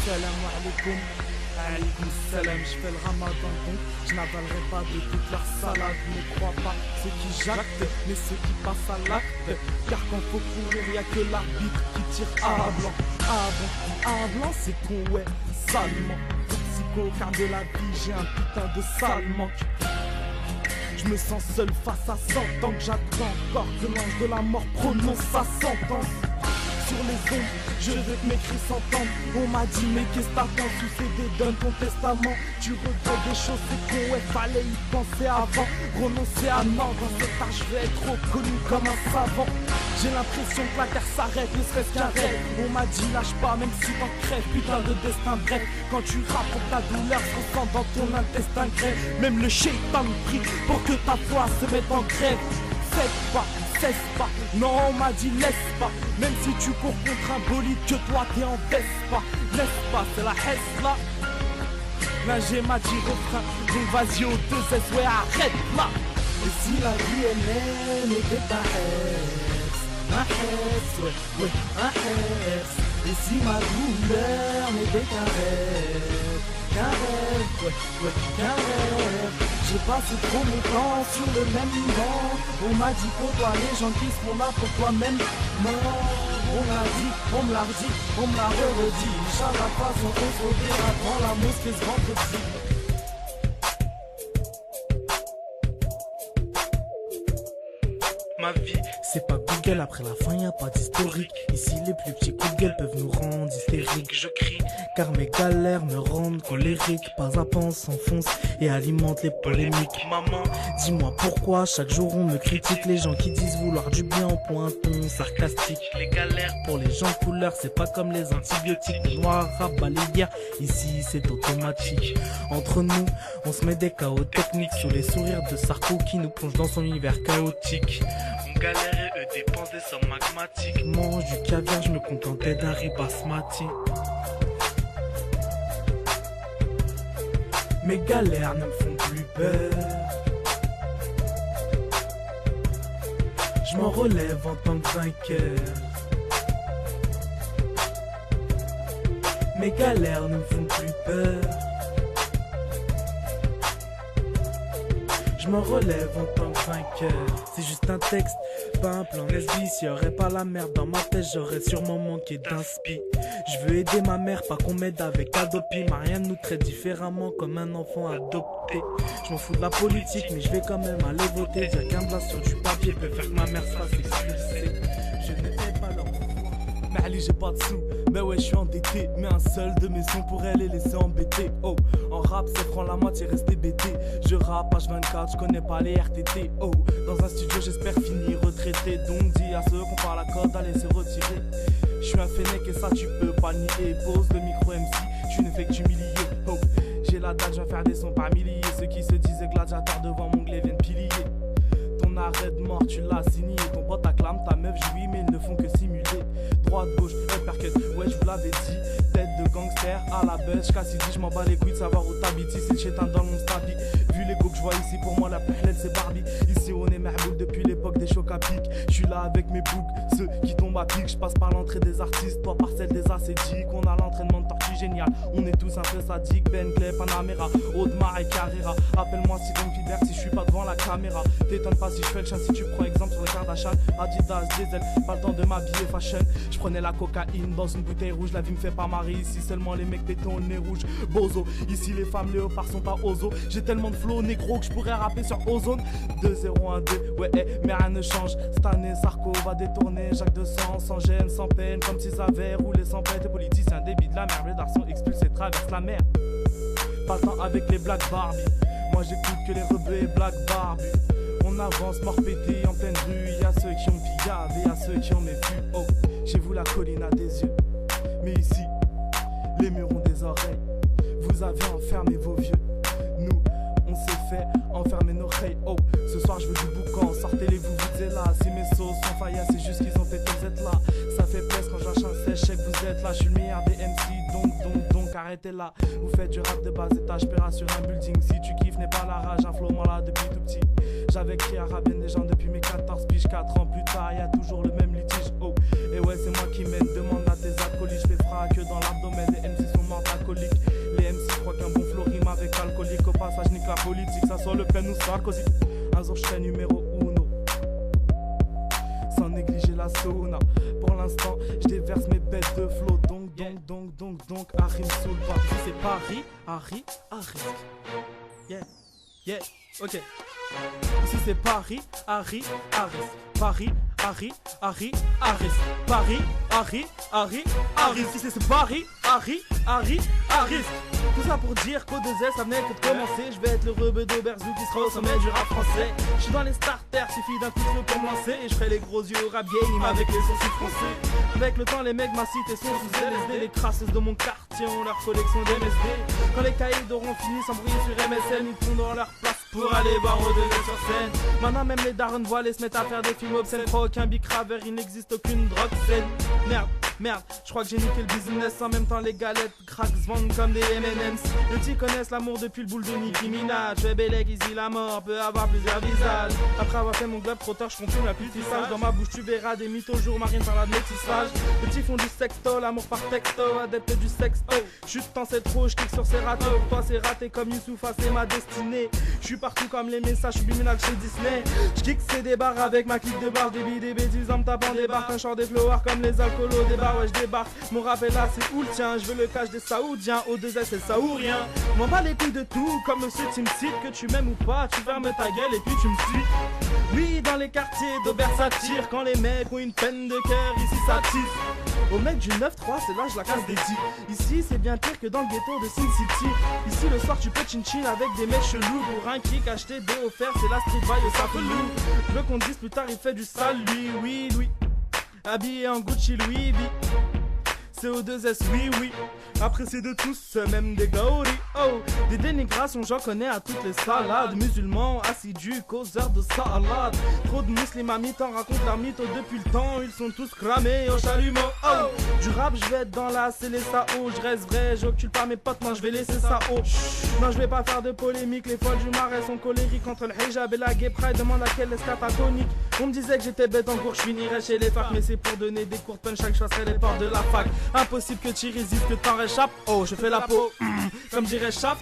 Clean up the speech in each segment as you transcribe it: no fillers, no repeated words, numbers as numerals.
Salam alaikum. Alaykoum salam, je fais le ramadan donc je n'avalerai pas de toute leur salade. Ne crois pas ceux qui jactent, mais ceux qui passent à l'acte. Car quand faut courir, y'a que l'arbitre qui tire à blanc. À blanc c'est con, ouais, salement. Toxico, car de la vie j'ai un putain de sale manque. Je me sens seul face à 100 ans que j'attends encore que l'ange de la mort prononce sa sentence. Sur les ondes, je veux que mes cris s'entendent. On m'a dit mais qu'est-ce t'attends sous CD, donne ton testament. Tu regrettes des choses, c'est con, ouais, fallait y penser avant. Renoncer à non, dans cet âge je vais être reconnu comme un savant. J'ai l'impression que la terre s'arrête, ne serait-ce qu'un rêve. On m'a dit lâche pas même si t'en crèves, putain de destin bref. Quand tu rappes pour ta douleur se ressent dans ton intestin grève. Même le shaitan prie pour que ta foi se mette en grève. Faites pas, cesse pas, non on m'a dit laisse pas. Même si tu cours contre un bolide que toi t'es en Vespa. Laisse pas, c'est la hesse là. L'ingé m'a dit refrain, donc vas-y au 2S, ouais arrête là. Et si la vie elle aime et que ta hesse, un hesse, ouais, un hesse. Et si ma douleur n'est qu'un rêve, ouais, qu'un rêve. J'ai passé trop mon temps sur le même banc. On m'a dit côtoie les gens qui seront là pour toi-même. Non, on m'a dit, on me l'a redit, on me l'a redit. Inch'Allah façon on se reverra dans la mosquée ce vendredi. Ma vie, c'est pas Google, après la fin y a pas d'historique. Ici les plus petits coups de gueule peuvent nous rendre hystériques. Je crie, car mes galères me rendent colérique. Pas à pas on s'enfonce et alimente les polémiques. Maman, dis-moi pourquoi chaque jour on me critique. Les gens qui disent vouloir du bien au point un ton sarcastique. Les galères pour les gens de couleur, c'est pas comme les antibiotiques. Les noirs rabat les guerres, ici c'est automatique. Entre nous, on se met des chaos techniques sous les sourires de Sarko qui nous plonge dans son univers chaotique. On galère et eux dépensent des sommes magmatiques. Mange du caviar, je me contentais d'un riz basmati. Mes galères ne me font plus peur. Je m'en relève en tant que vainqueur. Mes galères ne me font plus peur. Je m'en relève en tant que vainqueur. C'est juste un texte, pas un plan lesbi. S'il y aurait pas la merde dans ma tête, j'aurais sûrement manqué d'inspi. Je veux aider ma mère, pas qu'on m'aide avec Adopi. Marianne nous traite différemment comme un enfant adopté. Je m'en fous de la politique, mais je vais quand même aller voter. Dire qu'un blas sur du papier peut faire que ma mère se fasse expulser. Je ne fais pas leur pouvoir. Mais allez j'ai pas de sous, mais ouais je suis endetté. Mais un seul de mes sons pourrait les laisser embêter. Oh, en rap c'est prendre la moitié resté bêté. Je rappe H24, je connais pas les RTT. Oh, dans un studio j'espère finir retraité. Donc dis à ceux qu'on parle la code d'aller se retirer. Je suis un fennec et ça tu peux pas nier. Pose le micro MC, tu ne fais que t'humilier. Oh, j'ai la dalle, je vais faire des sons par milliers. Ceux qui se disaient gladiateurs devant mon glaive viennent pilier. Ton arrêt de mort tu l'as signé. Ton pote acclame, ta meuf jouit mais ils ne font que simuler. Droite, gauche, uppercut, ouais je vous l'avais dit. Tête de gangster à la buzz, Cassidy, je m'en bats les couilles de savoir où t'habites. Ici le chétan dans mon stabi. Vu les go que je vois ici, pour moi la plus belle c'est Barbie. Ici on est merboule depuis l'époque des chocs à pic. Je suis là avec mes boucs, ceux qui tombent à pic. Je passe par l'entrée des artistes, toi par celle des ascétiques. On a l'entraînement de tortue génial, on est tous un peu sadiques. Bentley, Panamera, Audemars et Carrera. Appelle-moi si comme Fiber si je suis pas devant la caméra. T'étonnes pas si je fais le chien, si tu prends exemple sur le Kardashian. Adidas, Diesel, pas le temps de m'habiller fashion. Je prenais la cocaïne dans une bouteille rouge. La vie me fait pas marrer ici, seulement les mecs pétons au nez rouge. Bozo, ici les femmes léopards sont pas ozo. J'ai tellement de flow négro que je pourrais rapper sur Ozone. 2-0-1-2, ouais, mais rien ne change. Cette année, Sarko va détourner Jacques 200 sans gêne, sans peine, comme si ça avait roulé sans pète. Les politiciens débits de la mer, les dards sont expulsés, traversent la mer. Pas le temps avec les Black Barbie. Moi j'écoute que les rebeux et Black Barbie. On avance mort pété en pleine rue. Y'a ceux qui ont pillave et y'a ceux qui ont mes vues. Oh, chez vous la colline a des yeux, mais ici les murs ont des oreilles. Vous avez enfermé vos vieux. Nous on s'est fait enfermer nos oreilles. Oh, ce soir je veux du boucan, sortez-les vous, vous êtes là. Si mes sauces sont faillas, c'est juste qu'ils ont fait vous êtes là. Ça fait plaisir quand j'achète un sèche, je sais que vous êtes là. Je suis le meilleur des MC, donc arrêtez là. Vous faites du rap de bas étage, paiera sur un building. Si tu kiffes n'est pas la rage, un flow moi là depuis tout petit. J'avais écrit arabienne des gens depuis mes 14 piges. 4 ans plus tard, y'a toujours le même litige. Oh, et ouais c'est moi qui mène, demande à tes acolytes. Je fais frac dans l'abdomen, les MC sont morts Le Pen ou Sarkozy. Un jour je serai numéro uno. Sans négliger la sauna. Pour l'instant, je déverse mes bêtes de flot. Donc, Harry me saoule pas. Si c'est Paris, Harry, yeah, ok. Ici c'est Paris, Harry, Paris, Harry, Paris, Harry. Si c'est Paris, Harry. Tout ça pour dire qu'au 2S ça venait que de commencer. Je vais être le rebeu d'Auberzou qui sera au sommet du rap français. Je suis dans les starters, suffit d'un coup de feu pour me lancer. Et je ferai les gros yeux au rap game avec les sourcils français. Avec le temps les mecs ma cité sont sous LSD. Les crasseuses de mon quartier ont leur collection d'MSD. Quand les cahiers auront fini s'embrouiller sur MSN, ils font dans leur place pour aller voir au 2S sur scène. Maintenant même les darons voilés se mettent à faire des films obscènes. Crois aucun bicraveur, il n'existe aucune drogue saine. Merde, je crois que j'ai niqué le business. En même temps les galettes crack se vendent comme des M&M's. Les petits connaissent l'amour depuis le boule de Nicki Minaj. Je vais bélec ici la mort peut avoir plusieurs visages. Après avoir fait mon globe trotteur, je confirme la pultissage. Dans ma bouche tu verras des mythos jour marine par la métissage. Les petits font du sexto, l'amour par texto, adepte du sexto. Chute temps c'est trop, je clique sur ces ratés. Pour toi c'est raté comme Youssoufa, c'est ma destinée. Je suis partout comme les messages subliminales chez Disney. Je kick c'est des bars avec ma clique de barres. Des billes, des bêtises en me tapant des barres. Un chant des flowers comme les alcoolos des bars. Ouais je débarque, mon rap est là c'est où le tien. Je veux le cash des saoudiens, au 2S c'est ça ou rien. M'en bats les couilles de tout, comme monsieur Teamseat. Que tu m'aimes ou pas, tu fermes ta gueule et puis tu me suis. Oui dans les quartiers d'Aubert ça tire. Quand les mecs ont une peine de cœur, ici ça tisse. Au mec du 9-3 c'est là je la casse des 10. Ici c'est bien pire que dans le ghetto de Sin City. Ici le soir tu peux chin-chin avec des mecs chelous. Pour un kick acheté des offerts c'est la street by au sapelou. Je veux qu'on dise plus tard il fait du sale lui, oui lui. Habillé en Gucci Louis V. C'est au 2S, oui. Apprécié de tous, même des gauri. Oh, des dénigrations, j'en connais à toutes les salades. Musulmans, assidus, causeurs de salade. Trop de musulmans à mi-temps racontent leur mytho depuis le temps. Ils sont tous cramés au chalumeau. Oh, du rap, je vais être dans la scellé ça haut. Je reste vrai, j'occupe pas mes potes, non, je vais laisser ça haut. Non, je vais pas faire de polémique. Les folles du marais sont colériques entre le hijab et la gay pride. Demande à quelle escataconique. On me disait que j'étais bête en cours, je finirais chez les facs. Mais c'est pour donner des cours de punch, chaque chasserai les portes de la fac. Impossible que tu résistes, que t'en réchappes. Oh, je fais la peau, comme dirait Shaft.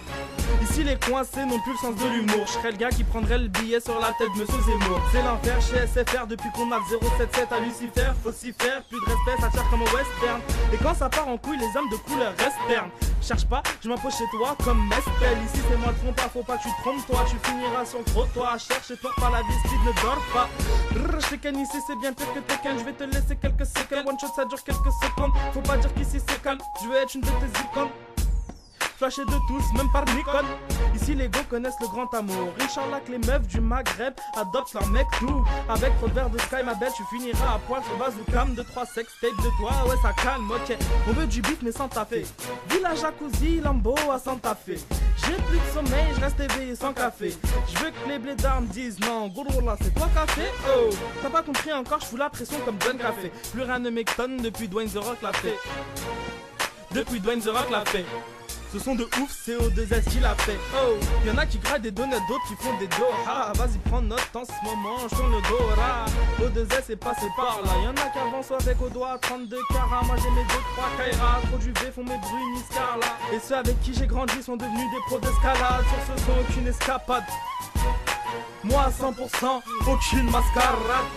Ici les coincés n'ont plus le sens de l'humour. Je serais le gars qui prendrait le billet sur la tête de Monsieur Zemmour. C'est l'enfer chez SFR depuis qu'on a 077 à Lucifer. Faut s'y faire, plus de respect, ça tire comme au western. Et quand ça part en couille, les hommes de couleur restent fermes. Cherche pas, je m'impose chez toi comme Mespel. Ici c'est moi le trompe pas, faut pas que tu te trompes toi. Tu finiras sur le trottoir, cherche et toi par la vie, speed ne dort pas. Je Tekken ici c'est bien pire que Tekken. Je vais te laisser quelques séquelles, one shot ça dure quelques secondes. Faut pas dire qu'ici c'est calme, je veux être une de tes icônes. Flashé de tous, même par Nikon. Ici les gars connaissent le grand amour. Inch'Allah que les meufs du Maghreb adoptent leur mec tout. Avec trop de verre de Sky ma belle tu finiras à poil sur base ou cam. 2-3 sextapes de toi, ouais ça calme, ok. On veut du beat mais sans taper. Villa Jacuzzi, Lambo à Santa Fe. J'ai plus de sommeil, je reste éveillé sans café. Je veux que les blédards me disent non, Gouroula c'est toi café. Oh, t'as pas compris encore, je fous la pression comme John Café. Plus rien ne m'étonne depuis Dwayne The Rock l'a fait. Depuis Dwayne The Rock l'a fait. Ce sont de ouf, c'est au 2S qui l'a fait. Oh, y'en a qui gradent des donuts, d'autres qui font des doha. Vas-y, prends note en ce moment, je tourne le dora. Au 2S est passé par là. Y'en a qui avancent avec au doigt 32 carats. Moi j'ai mes 2-3 Kaira. Trop du V font mes bruits Niscar là. Et ceux avec qui j'ai grandi sont devenus des pros d'escalade. Sur ce son, aucune escapade. Moi à 100%, aucune mascarade.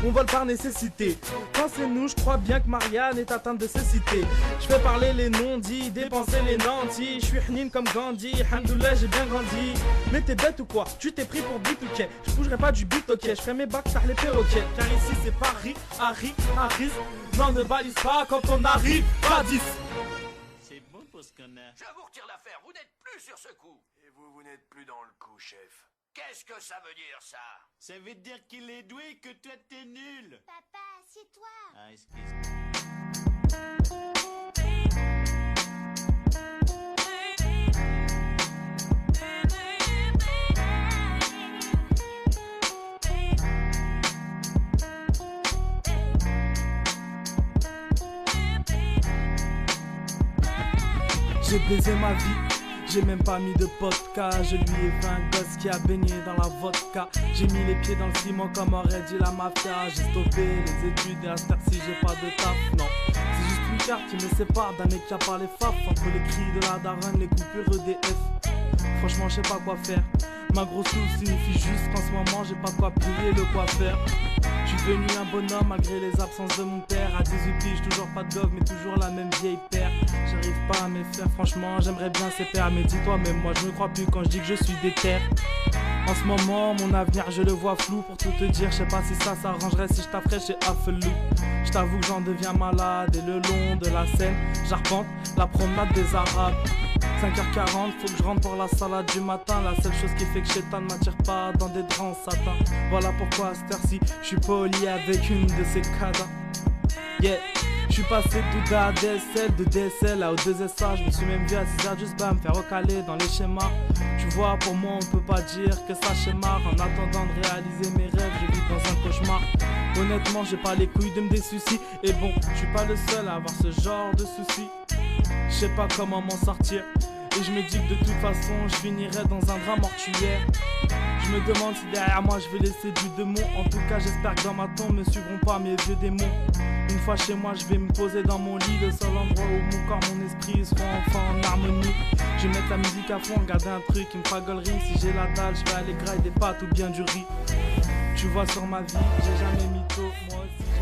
On vole par nécessité. Quand c'est nous, je crois bien que Marianne est atteinte de cécité. Je fais parler les non-dits, dépenser les nantis. Je suis hnin comme Gandhi, hamdoulah j'ai bien grandi. Mais t'es bête ou quoi? Tu t'es pris pour beat ok. Je bougerai pas du beat ok. Je ferai mes bacs par les perroquets. Car ici c'est Paris, Harry. Non ne balise pas quand on arrive, pas 10. C'est bon pour ce qu'on a. Je vous retire l'affaire, vous n'êtes plus sur ce coup. Et vous n'êtes plus dans le coup, chef. Qu'est-ce que ça veut dire, ça? Ça veut dire qu'il est doué et que toi t'es nul. Papa, assieds-toi. Ah, excuse-moi. J'ai baisé ma vie, j'ai même pas mis de podcast. Je lui ai fait un gosse qui a baigné dans la vodka. J'ai mis les pieds dans le ciment comme aurait dit la mafia. J'ai stoppé les études et à cette heure-ci j'ai pas de taf, non. C'est juste une carte qui me sépare d'un mec qui a parlé faf. Entre les cris de la daronne, les coupures EDF. Franchement je sais pas quoi faire. Ma grosse soupe signifie juste qu'en ce moment j'ai pas quoi payer le coiffeur. Je suis devenu un bonhomme malgré les absences de mon père. À 18 piges, toujours pas de gobe mais toujours la même vieille paire. J'arrive pas à me faire, franchement j'aimerais bien ces pères. Mais dis-toi même moi je me crois plus quand je dis que je suis déter. En ce moment mon avenir je le vois flou. Pour tout te dire je sais pas si ça s'arrangerait si je t'affrais chez Affelou. Je t'avoue que j'en deviens malade et le long de la scène j'arpente la promenade des Arabes. 5h40, faut que je rentre pour la salade du matin. La seule chose qui fait que Chétan ne m'attire pas dans des draps en satin. Voilà pourquoi à cette heure-ci, je suis poli avec une de ces cadas. Yeah, je suis passé tout à DSL, de DSL à O2SA. Je me suis même vu à 6h juste me faire recaler dans les schémas. Tu vois, pour moi on peut pas dire que ça schémarre. En attendant de réaliser mes rêves, je vis dans un cauchemar. Honnêtement, j'ai pas les couilles de me désoucier. Et bon, je suis pas le seul à avoir ce genre de soucis. Je sais pas comment m'en sortir. Et je me dis que de toute façon je finirai dans un drap mortuaire. Je me demande si derrière moi je vais laisser du démon. En tout cas j'espère que dans ma tombe me suivront pas mes vieux démons. Une fois chez moi je vais me poser dans mon lit. Le seul endroit où mon corps, mon esprit seront enfin en harmonie. Je vais mettre la musique à fond, regarder un truc qui me fera gaulerie. Si j'ai la dalle je vais aller grailler des pâtes ou bien du riz. Tu vois sur ma vie j'ai jamais mis tôt. Moi aussi j'ai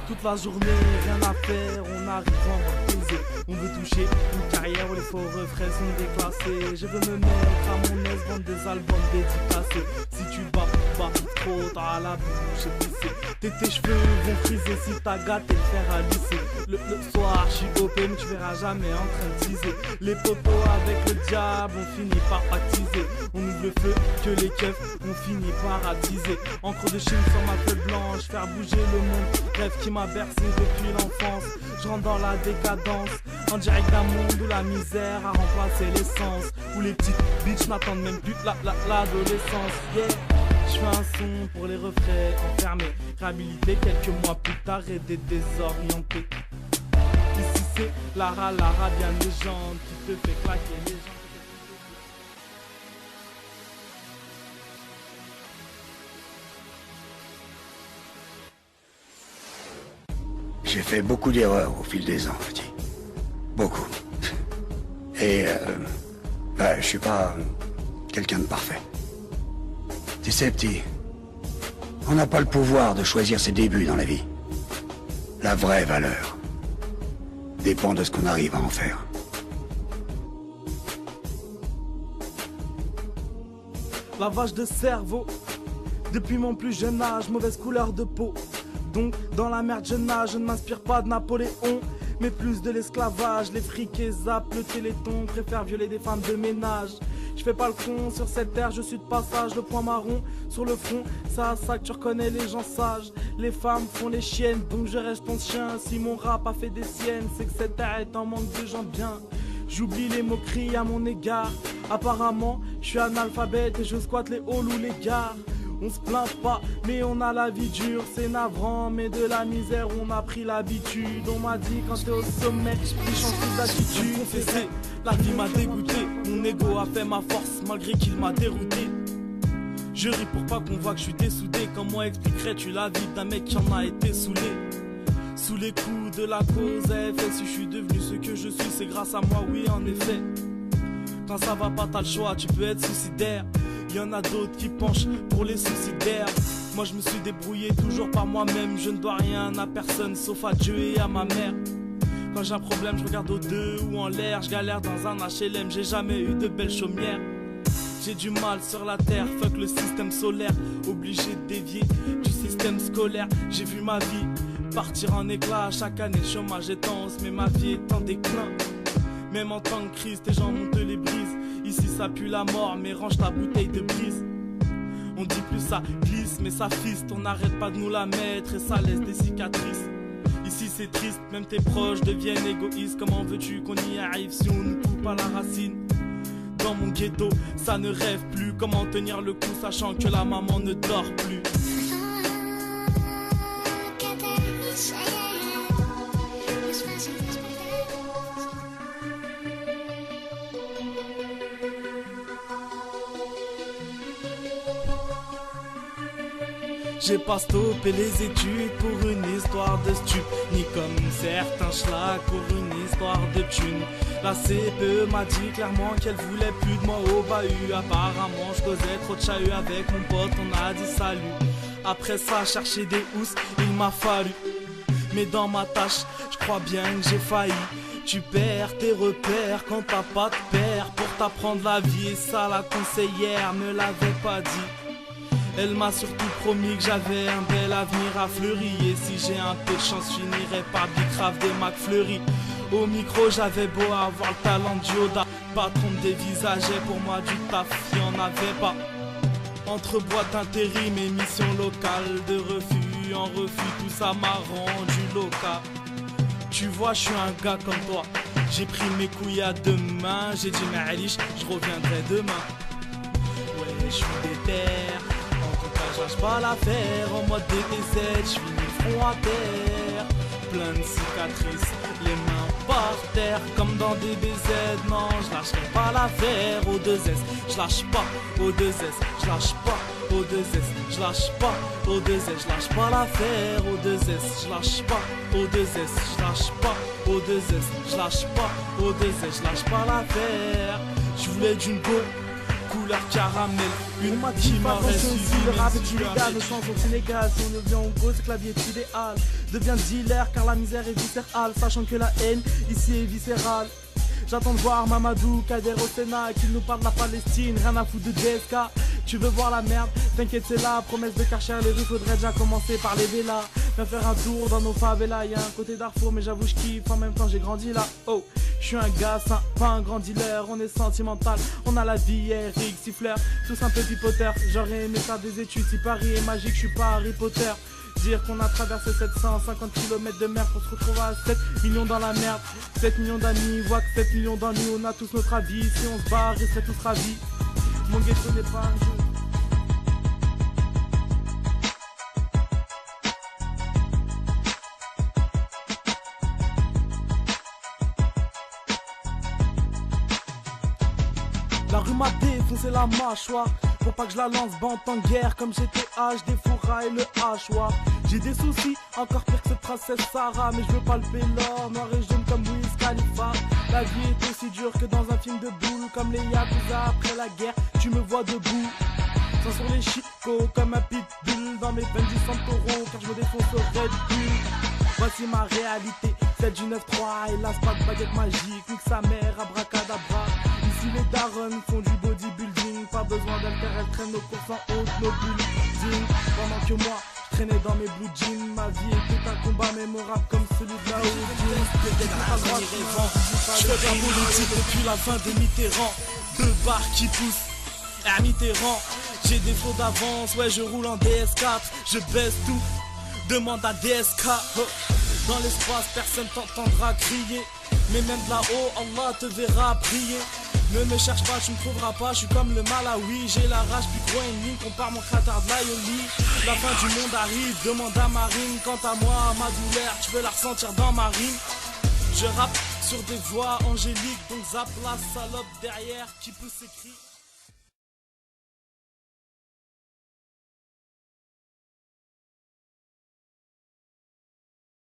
toute la journée, rien à faire, on arrive en baiser. On veut toucher une carrière où les faux refrains sont déclassés. Je veux me mettre à mon aise, vendre des albums dédicacés. Si tu bats pas trop, t'as la bouche épicée. Tes cheveux vont friser si t'as gâté le fer à lisser. Le soir, je suis OP, mais tu verras jamais en train de teaser. Les potos avec le diable, on finit par pactiser. On ouvre le feu, que les keufs, on finit par attiser. Encre de Chine sur ma feuille blanche, faire bouger le monde. Rêve qui m'a bercé depuis l'enfance. Je rentre dans la décadence, en direct d'un monde où la misère a remplacé l'essence. Où les petites bitches n'attendent même plus l'adolescence. Yeah. Je fais un son pour les refrains enfermés, réhabilité quelques mois plus tard et des désorientés. Ici c'est Lara bien légende qui te fait claquer les gens. J'ai fait beaucoup d'erreurs au fil des ans, petit. Beaucoup. Et je suis pas quelqu'un de parfait. Tu sais, petit, on n'a pas le pouvoir de choisir ses débuts dans la vie. La vraie valeur dépend de ce qu'on arrive à en faire. Lavage de cerveau, depuis mon plus jeune âge, mauvaise couleur de peau. Donc dans la merde je nage, je ne m'inspire pas de Napoléon, mais plus de l'esclavage. Les friqués zappent le téléthon, préfèrent violer des femmes de ménage. Je fais pas le con sur cette terre, je suis de passage. Le point marron sur le front, ça que tu reconnais les gens sages. Les femmes font les chiennes, donc je reste ton chien. Si mon rap a fait des siennes, c'est que cette terre est en manque de gens bien. J'oublie les moqueries à mon égard. Apparemment, je suis analphabète et je squatte les halls ou les gares. On se plaint pas, mais on a la vie dure, c'est navrant, mais de la misère on a pris l'habitude. On m'a dit quand t'es au sommet, tu changes d'attitude. Confessé, la vie m'a dégoûté, mon ego a fait ma force malgré qu'il m'a dérouté. Je ris pour pas qu'on voit que je suis dessoudé. Comment expliquerais-tu la vie d'un mec qui en a été saoulé? Sous les coups de la cause à effet, si je suis devenu ce que je suis, c'est grâce à moi, oui en effet. Quand ça va pas t'as le choix, tu peux être suicidaire. Y'en a d'autres qui penchent pour les suicidaires. Moi je me suis débrouillé toujours par moi-même. Je ne dois rien à personne sauf à Dieu et à ma mère. Quand j'ai un problème je regarde aux deux ou en l'air. Je galère dans un HLM, j'ai jamais eu de belles chaumières. J'ai du mal sur la terre, fuck le système solaire. Obligé de dévier du système scolaire. J'ai vu ma vie partir en éclat. Chaque année le chômage est dense, mais ma vie est en déclin. Même en tant que Christ, les gens montent les brises. Ici ça pue la mort, mais range ta bouteille de brise. On dit plus ça glisse, mais ça fiste. On n'arrête pas de nous la mettre et ça laisse des cicatrices. Ici c'est triste, même tes proches deviennent égoïstes. Comment veux-tu qu'on y arrive si on nous coupe à la racine? Dans mon ghetto, ça ne rêve plus. Comment tenir le coup sachant que la maman ne dort plus? J'ai pas stoppé les études pour une histoire de stup, ni comme certains schlag pour une histoire de thune. La CPE m'a dit clairement qu'elle voulait plus de moi au bahut. Apparemment je causais trop de chahut avec mon pote, on a dit salut. Après ça chercher des housses, il m'a fallu. Mais dans ma tâche, je crois bien que j'ai failli. Tu perds tes repères quand t'as pas de père pour t'apprendre la vie, et ça la conseillère me l'avait pas dit. Elle m'a surtout promis que j'avais un bel avenir à Fleury, et si j'ai un peu de chance, je finirais par Bicrave des McFleury. Au micro, j'avais beau avoir le talent de Yoda, patron me dévisageait, pour moi du taf, il y en avait pas. Entre boîtes intérim et missions locales, de refus en refus, tout ça m'a rendu local. Tu vois, je suis un gars comme toi, j'ai pris mes couilles à deux mains, j'ai dit Ma'alish, je reviendrai demain. Ouais, je suis déter, en tout cas je lâche pas l'affaire, en mode DTZ, je finis front à terre. Plein de cicatrices, les mains par terre, comme dans DBZ, non, je lâcherai pas l'affaire, au 2S, je lâche pas, au 2S, je lâche pas, au 2S, je lâche pas, au 2S, je lâche pas l'affaire, au 2S, je lâche pas, au 2S, je lâche pas, au 2S, je lâche pas, au 2S, je lâche pas l'affaire. Je voulais d'une go, couleur caramel, une qui m'aurait suivi. Le rap est illégal, le sens au Sénégal. Si on devient en gros, c'est que la vie est idéale. Deviens dealer car la misère est viscérale, sachant que la haine ici est viscérale. J'attends de voir Mamadou, Kader au Sénat, qu'il nous parle de la Palestine, rien à foutre de DSK. Tu veux voir la merde, t'inquiète c'est là, promesse de Karcher, les rues faudrait déjà commencer par les villas. Viens faire un tour dans nos favelas, y'a un côté Darfour mais j'avoue j'kiffe, en même temps j'ai grandi là. Oh, je suis un gars sain, pas un grand dealer, on est sentimental, on a la vie, Eric, siffleur, tous un peu pipoteur. J'aurais aimé faire des études, si Paris est magique, je suis pas Harry Potter. Dire qu'on a traversé 750 km de mer pour se retrouver à 7 millions dans la merde. 7 millions d'amis, voire que 7 millions d'ennuis, on a tous notre avis. Si on se barre, ils seraient tous ravis. Mon ghetto n'est pas un jeu. La rue m'a défoncé la mâchoire. Faut pas que je la lance, bande en guerre comme GTH, des fourras et le hachoir. J'ai des soucis, encore pire que cette princesse Sarah, mais je veux palper l'or, noir et jaune comme Wiz Khalifa. La vie est aussi dure que dans un film de boule, comme les Yakuza après la guerre, tu me vois debout. Sans sur les chicots comme un pitbull, dans mes veines du Santoro, car je me défonce au Red Bull. Voici ma réalité, celle du 9-3, hélas pas de baguette magique, nique sa mère, abracadabra. Ici les darons font du bodybuilding, pas besoin d'alter, elles traînent nos courses en haute, nos buildings. Pendant que moi, je traînais dans mes blue jeans, ma vie était un combat mémorable comme celui de la haute. Je fais la politique depuis la fin de Mitterrand, deux barres qui poussent à Mitterrand. J'ai des flots d'avance, ouais je roule en DS4, je baisse tout, demande à DSK. Dans l'espace personne t'entendra crier, mais même de là-haut Allah te verra prier. Ne me cherche pas, tu me trouveras pas, je suis comme le Malawi. J'ai la rage plus gros ennemi, compare mon cratère de l'Aioli. La fin du monde arrive, demande à Marine. Quant à moi, ma douleur, tu veux la ressentir dans ma rime. Je rappe sur des voix angéliques, donc zappe la salope derrière qui pousse ses cris.